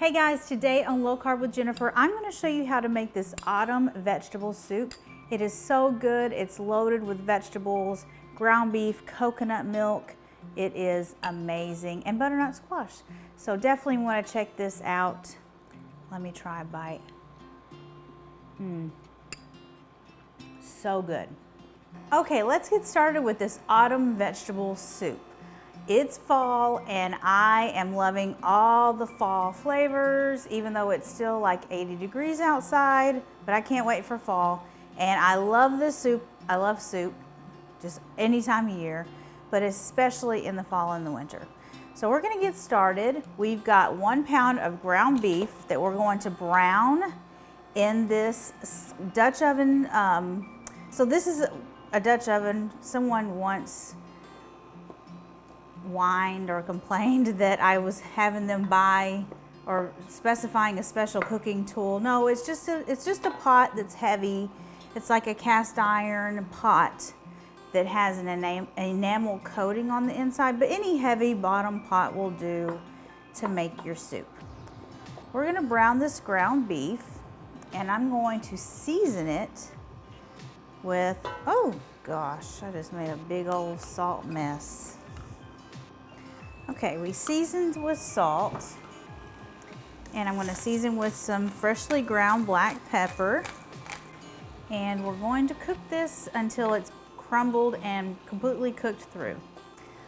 Hey guys, today on Low Carb with Jennifer, I'm going to show you how to make this autumn vegetable soup. It is so good. It's loaded with vegetables, ground beef, coconut milk. It is amazing, and butternut squash. So definitely want to check this out. Let me try a bite. So good. Okay, let's get started with this autumn vegetable soup. It's fall and I am loving all the fall flavors, even though it's still like 80 degrees outside, but I can't wait for fall. And I love this soup. I love soup just any time of year, but especially in the fall and the winter. So we're gonna get started. We've got 1 pound of ground beef that we're going to brown in this Dutch oven. So this is a Dutch oven. Someone once whined or complained that I was having them buy or specifying a special cooking tool. No, it's just a pot that's heavy. It's like a cast iron pot that has an enamel coating on the inside, but any heavy bottom pot will do to make your soup. We're gonna brown this ground beef and I'm going to season it with, oh gosh, I just made a big old salt mess. Okay, we seasoned with salt, and I'm going to season with some freshly ground black pepper, and we're going to cook this until it's crumbled and completely cooked through.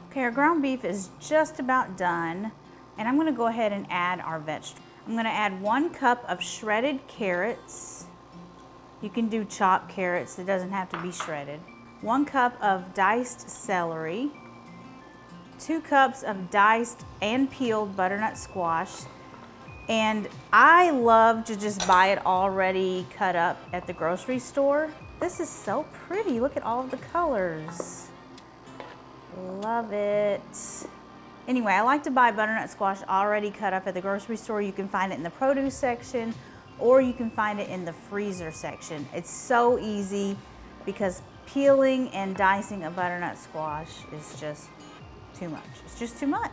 Okay, our ground beef is just about done, and I'm going to go ahead and add our vegetables. I'm going to add 1 cup of shredded carrots. You can do chopped carrots, it doesn't have to be shredded. 1 cup of diced celery. 2 cups of diced and peeled butternut squash. And I love to just buy it already cut up at the grocery store. This is so pretty. Look at all of the colors. Love it. Anyway, I like to buy butternut squash already cut up at the grocery store. You can find it in the produce section or you can find it in the freezer section. It's so easy because peeling and dicing a butternut squash is just too much. It's just too much.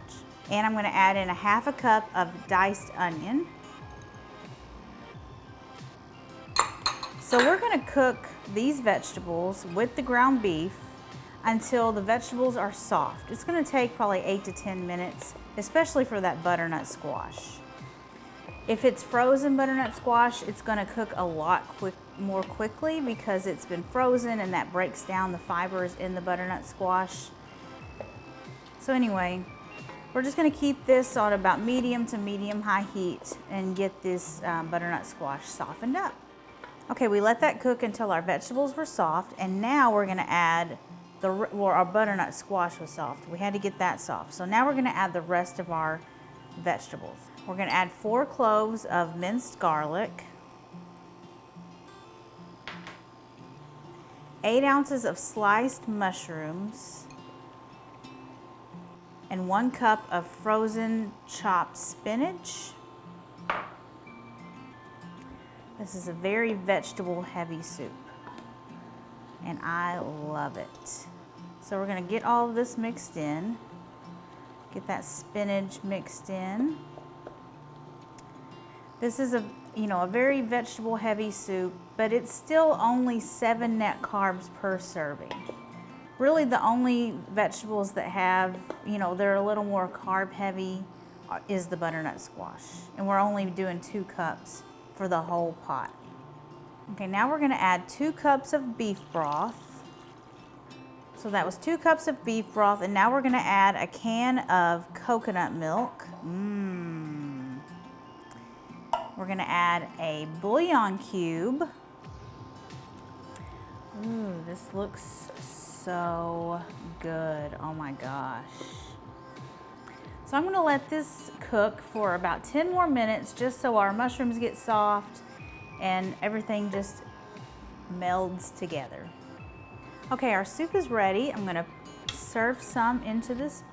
And I'm going to add in 1/2 cup of diced onion. So we're going to cook these vegetables with the ground beef until the vegetables are soft. It's going to take probably 8 to 10 minutes, especially for that butternut squash. If it's frozen butternut squash, it's going to cook a lot more quickly because it's been frozen and that breaks down the fibers in the butternut squash. So anyway, we're just going to keep this on about medium to medium high heat and get this butternut squash softened up. Okay, we let that cook until our vegetables were soft, and now we're going to add our butternut squash was soft. We had to get that soft. So now we're going to add the rest of our vegetables. We're going to add 4 cloves of minced garlic, 8 ounces of sliced mushrooms, and 1 cup of frozen chopped spinach. This is a very vegetable heavy soup and I love it. So we're going to get all of this mixed in. Get that spinach mixed in. This is a very vegetable heavy soup, but it's still only 7 net carbs per serving. Really the only vegetables that have, they're a little more carb heavy is the butternut squash. And we're only doing 2 cups for the whole pot. Okay, now we're gonna add 2 cups of beef broth. So that was 2 cups of beef broth, and now we're gonna add a can of coconut milk. We're gonna add a bouillon cube. Ooh, this looks so good. Oh my gosh. So I'm going to let this cook for about 10 more minutes just so our mushrooms get soft and everything just melds together. Okay, our soup is ready. I'm going to serve some into this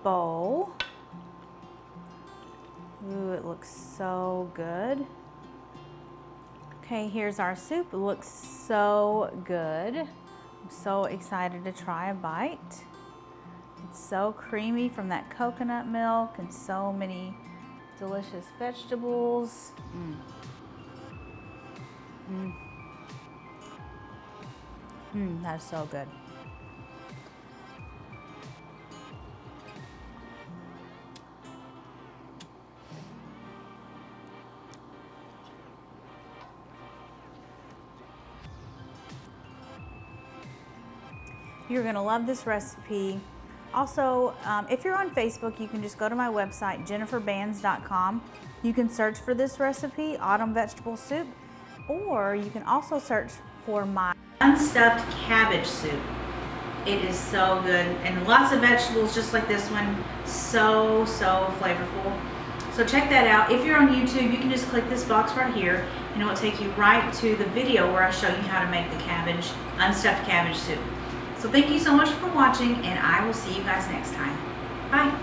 bowl. Ooh, it looks so good. Okay, here's our soup. It looks so good. I'm so excited to try a bite. It's so creamy from that coconut milk and so many delicious vegetables. That's so good. You're gonna love this recipe. Also, if you're on Facebook, you can just go to my website, jenniferbands.com. You can search for this recipe, autumn vegetable soup, or you can also search for my unstuffed cabbage soup. It is so good, and lots of vegetables just like this one. So flavorful. So check that out. If you're on YouTube, you can just click this box right here, and it will take you right to the video where I show you how to make the unstuffed cabbage soup. So thank you so much for watching, and I will see you guys next time. Bye.